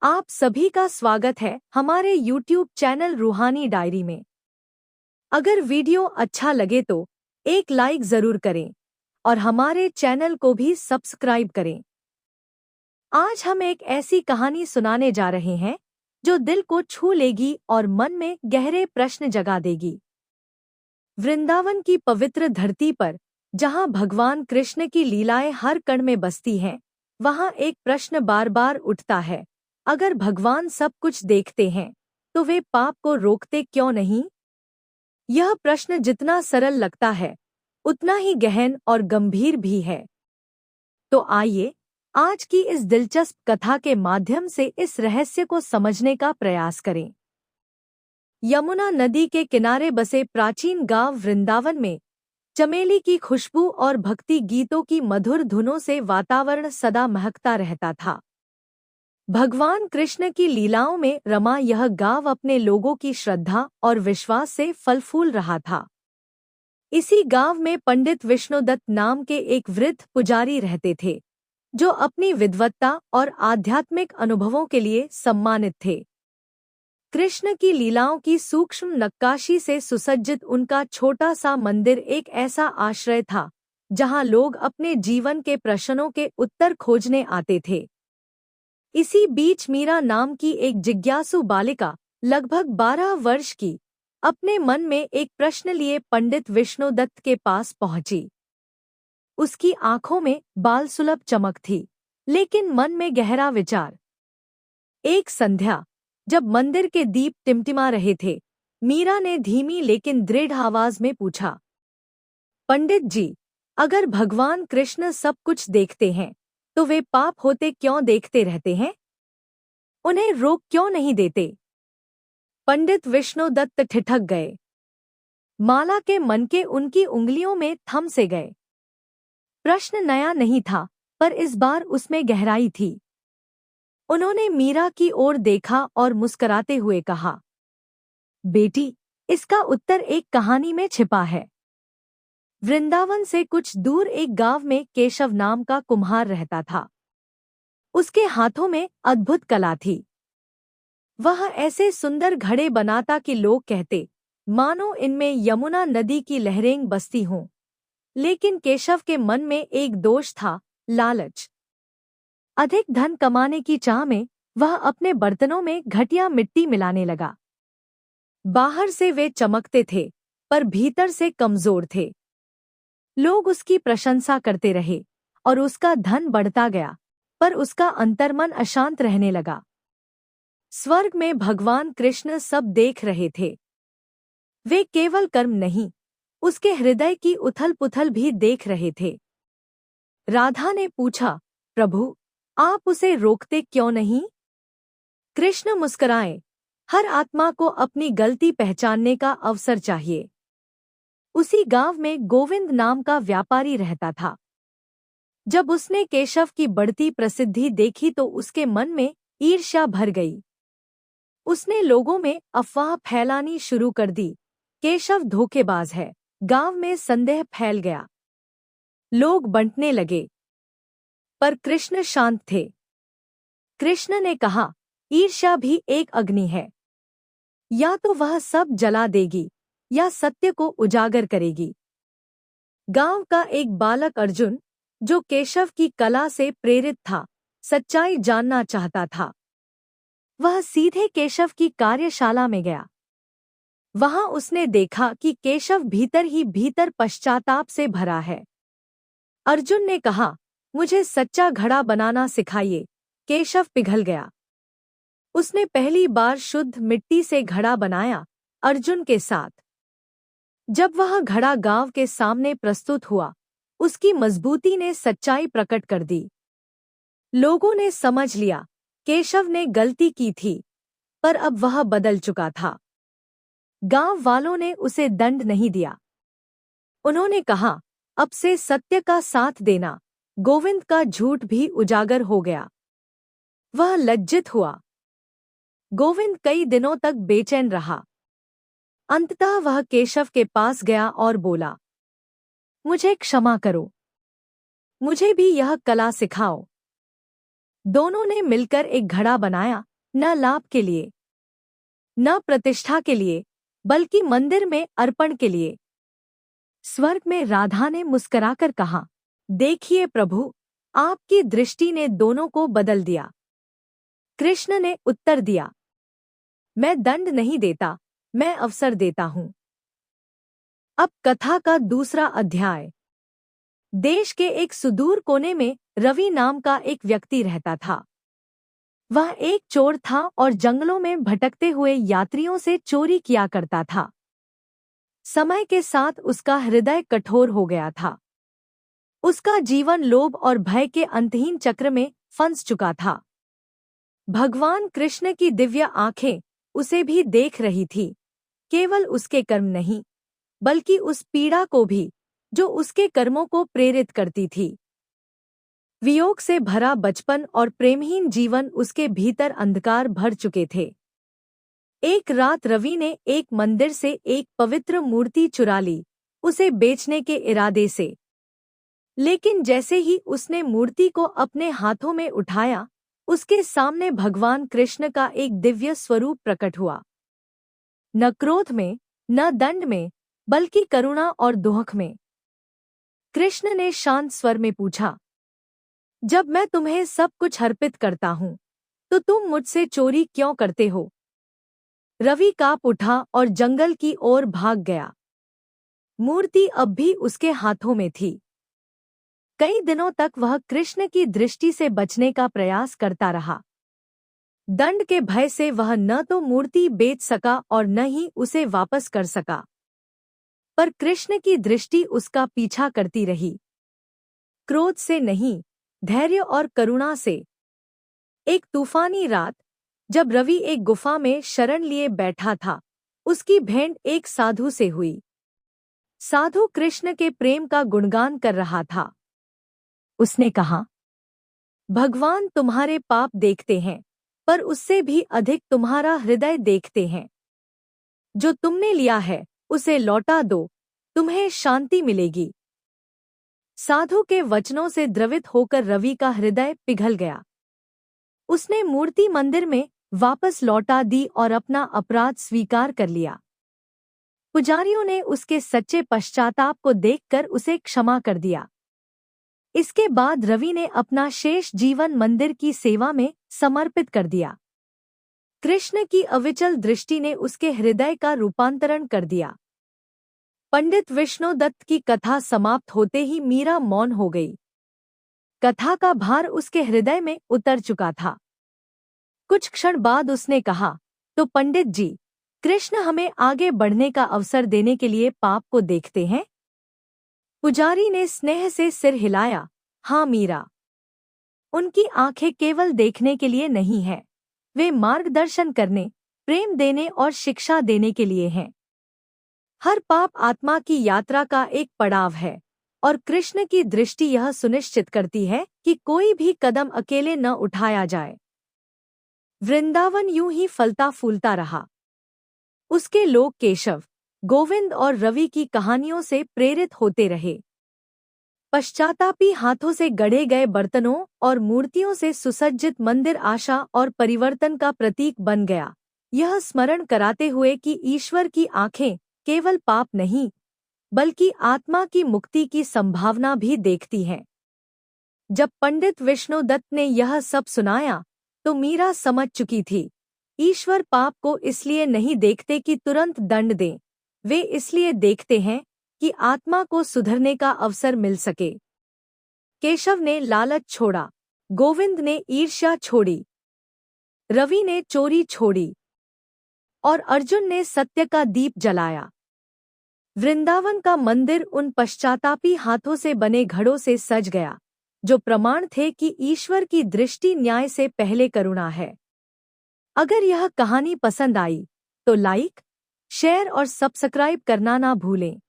आप सभी का स्वागत है हमारे YouTube चैनल रूहानी डायरी में। अगर वीडियो अच्छा लगे तो एक लाइक जरूर करें और हमारे चैनल को भी सब्सक्राइब करें। आज हम एक ऐसी कहानी सुनाने जा रहे हैं जो दिल को छू लेगी और मन में गहरे प्रश्न जगा देगी। वृंदावन की पवित्र धरती पर जहां भगवान कृष्ण की लीलाएं हर कण में बसती हैं, वहां एक प्रश्न बार बार उठता है, अगर भगवान सब कुछ देखते हैं तो वे पाप को रोकते क्यों नहीं? यह प्रश्न जितना सरल लगता है उतना ही गहन और गंभीर भी है। तो आइए आज की इस दिलचस्प कथा के माध्यम से इस रहस्य को समझने का प्रयास करें। यमुना नदी के किनारे बसे प्राचीन गांव वृंदावन में चमेली की खुशबू और भक्ति गीतों की मधुर धुनों से वातावरण सदा महकता रहता था। भगवान कृष्ण की लीलाओं में रमा यह गांव अपने लोगों की श्रद्धा और विश्वास से फल फूल रहा था। इसी गांव में पंडित विष्णुदत्त नाम के एक वृद्ध पुजारी रहते थे, जो अपनी विद्वत्ता और आध्यात्मिक अनुभवों के लिए सम्मानित थे। कृष्ण की लीलाओं की सूक्ष्म नक्काशी से सुसज्जित उनका छोटा सा मंदिर एक ऐसा आश्रय था जहां लोग अपने जीवन के प्रश्नों के उत्तर खोजने आते थे। इसी बीच मीरा नाम की एक जिज्ञासु बालिका, लगभग 12 वर्ष की, अपने मन में एक प्रश्न लिए पंडित विष्णुदत्त के पास पहुंची। उसकी आंखों में बालसुलभ चमक थी, लेकिन मन में गहरा विचार। एक संध्या, जब मंदिर के दीप टिमटिमा रहे थे, मीरा ने धीमी लेकिन दृढ़ आवाज में पूछा, पंडित जी, अगर भगवान कृष्ण सब कुछ देखते हैं तो वे पाप होते क्यों देखते रहते हैं? उन्हें रोक क्यों नहीं देते? पंडित विष्णुदत्त ठिठक गए। माला के मनके उनकी उंगलियों में थम से गए। प्रश्न नया नहीं था, पर इस बार उसमें गहराई थी। उन्होंने मीरा की ओर देखा और मुस्कुराते हुए कहा, बेटी, इसका उत्तर एक कहानी में छिपा है। वृंदावन से कुछ दूर एक गांव में केशव नाम का कुम्हार रहता था। उसके हाथों में अद्भुत कला थी। वह ऐसे सुंदर घड़े बनाता कि लोग कहते, मानो इनमें यमुना नदी की लहरें बसती हों। लेकिन केशव के मन में एक दोष था, लालच। अधिक धन कमाने की चाह में वह अपने बर्तनों में घटिया मिट्टी मिलाने लगा। बाहर से वे चमकते थे, पर भीतर से कमजोर थे। लोग उसकी प्रशंसा करते रहे और उसका धन बढ़ता गया, पर उसका अंतर्मन अशांत रहने लगा। स्वर्ग में भगवान कृष्ण सब देख रहे थे। वे केवल कर्म नहीं, उसके हृदय की उथल-पुथल भी देख रहे थे। राधा ने पूछा, प्रभु, आप उसे रोकते क्यों नहीं? कृष्ण मुस्कुराए, हर आत्मा को अपनी गलती पहचानने का अवसर चाहिए। उसी गांव में गोविंद नाम का व्यापारी रहता था। जब उसने केशव की बढ़ती प्रसिद्धि देखी तो उसके मन में ईर्ष्या भर गई। उसने लोगों में अफवाह फैलानी शुरू कर दी, केशव धोखेबाज है। गांव में संदेह फैल गया। लोग बंटने लगे, पर कृष्ण शांत थे। कृष्ण ने कहा, ईर्ष्या भी एक अग्नि है, या तो वह सब जला देगी या सत्य को उजागर करेगी। गांव का एक बालक अर्जुन, जो केशव की कला से प्रेरित था, सच्चाई जानना चाहता था। वह सीधे केशव की कार्यशाला में गया। वहां उसने देखा कि केशव भीतर ही भीतर पश्चाताप से भरा है। अर्जुन ने कहा, मुझे सच्चा घड़ा बनाना सिखाइए। केशव पिघल गया। उसने पहली बार शुद्ध मिट्टी से घड़ा बनाया, अर्जुन के साथ। जब वह घड़ा गांव के सामने प्रस्तुत हुआ, उसकी मजबूती ने सच्चाई प्रकट कर दी। लोगों ने समझ लिया, केशव ने गलती की थी, पर अब वह बदल चुका था। गांव वालों ने उसे दंड नहीं दिया। उन्होंने कहा, अब से सत्य का साथ देना। गोविंद का झूठ भी उजागर हो गया। वह लज्जित हुआ। गोविंद कई दिनों तक बेचैन रहा। अंततः वह केशव के पास गया और बोला, मुझे क्षमा करो, मुझे भी यह कला सिखाओ। दोनों ने मिलकर एक घड़ा बनाया, न लाभ के लिए, न प्रतिष्ठा के लिए, बल्कि मंदिर में अर्पण के लिए। स्वर्ग में राधा ने मुस्कुराकर कहा, देखिए प्रभु, आपकी दृष्टि ने दोनों को बदल दिया। कृष्ण ने उत्तर दिया, मैं दंड नहीं देता, मैं अवसर देता हूं। अब कथा का दूसरा अध्याय। देश के एक सुदूर कोने में रवि नाम का एक व्यक्ति रहता था। वह एक चोर था और जंगलों में भटकते हुए यात्रियों से चोरी किया करता था। समय के साथ उसका हृदय कठोर हो गया था। उसका जीवन लोभ और भय के अंतहीन चक्र में फंस चुका था। भगवान कृष्ण की दिव्य आंखें उसे भी देख रही थी, केवल उसके कर्म नहीं, बल्कि उस पीड़ा को भी जो उसके कर्मों को प्रेरित करती थी। वियोग से भरा बचपन और प्रेमहीन जीवन उसके भीतर अंधकार भर चुके थे। एक रात रवि ने एक मंदिर से एक पवित्र मूर्ति चुरा ली, उसे बेचने के इरादे से। लेकिन जैसे ही उसने मूर्ति को अपने हाथों में उठाया, उसके सामने भगवान कृष्ण का एक दिव्य स्वरूप प्रकट हुआ। न क्रोध में, न दंड में, बल्कि करुणा और दुख में। कृष्ण ने शांत स्वर में पूछा, जब मैं तुम्हें सब कुछ अर्पित करता हूँ, तो तुम मुझसे चोरी क्यों करते हो? रवि कांप उठा और जंगल की ओर भाग गया। मूर्ति अब भी उसके हाथों में थी। कई दिनों तक वह कृष्ण की दृष्टि से बचने का प्रयास करता रहा। दंड के भय से वह न तो मूर्ति बेच सका और न ही उसे वापस कर सका। पर कृष्ण की दृष्टि उसका पीछा करती रही। क्रोध से नहीं, धैर्य और करुणा से। एक तूफानी रात, जब रवि एक गुफा में शरण लिए बैठा था, उसकी भेंट एक साधु से हुई। साधु कृष्ण के प्रेम का गुणगान कर रहा था। उसने कहा, भगवान तुम्हारे पाप देखते हैं, पर उससे भी अधिक तुम्हारा हृदय देखते हैं। जो तुमने लिया है, उसे लौटा दो, तुम्हें शांति मिलेगी। साधु के वचनों से द्रवित होकर रवि का हृदय पिघल गया। उसने मूर्ति मंदिर में वापस लौटा दी और अपना अपराध स्वीकार कर लिया। पुजारियों ने उसके सच्चे पश्चाताप को देखकर उसे क्षमा कर दिया। इसके बाद रवि ने अपना शेष जीवन मंदिर की सेवा में समर्पित कर दिया। कृष्ण की अविचल दृष्टि ने उसके हृदय का रूपांतरण कर दिया। पंडित विष्णुदत्त की कथा समाप्त होते ही मीरा मौन हो गई। कथा का भार उसके हृदय में उतर चुका था। कुछ क्षण बाद उसने कहा, तो पंडित जी, कृष्ण हमें आगे बढ़ने का अवसर देने के लिए पाप को देखते हैं? पुजारी ने स्नेह से सिर हिलाया, हाँ मीरा। उनकी आंखें केवल देखने के लिए नहीं है, वे मार्गदर्शन करने, प्रेम देने और शिक्षा देने के लिए हैं। हर पाप आत्मा की यात्रा का एक पड़ाव है, और कृष्ण की दृष्टि यह सुनिश्चित करती है कि कोई भी कदम अकेले न उठाया जाए। वृंदावन यूं ही फलता फूलता रहा। उसके लोग केशव, गोविंद और रवि की कहानियों से प्रेरित होते रहे। पश्चातापी हाथों से गढ़े गए बर्तनों और मूर्तियों से सुसज्जित मंदिर आशा और परिवर्तन का प्रतीक बन गया, यह स्मरण कराते हुए कि ईश्वर की आंखें केवल पाप नहीं, बल्कि आत्मा की मुक्ति की संभावना भी देखती हैं। जब पंडित विष्णुदत्त ने यह सब सुनाया, तो मीरा समझ चुकी थी, ईश्वर पाप को इसलिए नहीं देखते कि तुरंत दंड दें, वे इसलिए देखते हैं कि आत्मा को सुधरने का अवसर मिल सके। केशव ने लालच छोड़ा, गोविंद ने ईर्ष्या छोड़ी, रवि ने चोरी छोड़ी और अर्जुन ने सत्य का दीप जलाया। वृंदावन का मंदिर उन पश्चातापी हाथों से बने घड़ों से सज गया, जो प्रमाण थे कि ईश्वर की दृष्टि न्याय से पहले करुणा है। अगर यह कहानी पसंद आई, तो लाइक, शेयर और सब्सक्राइब करना ना भूलें।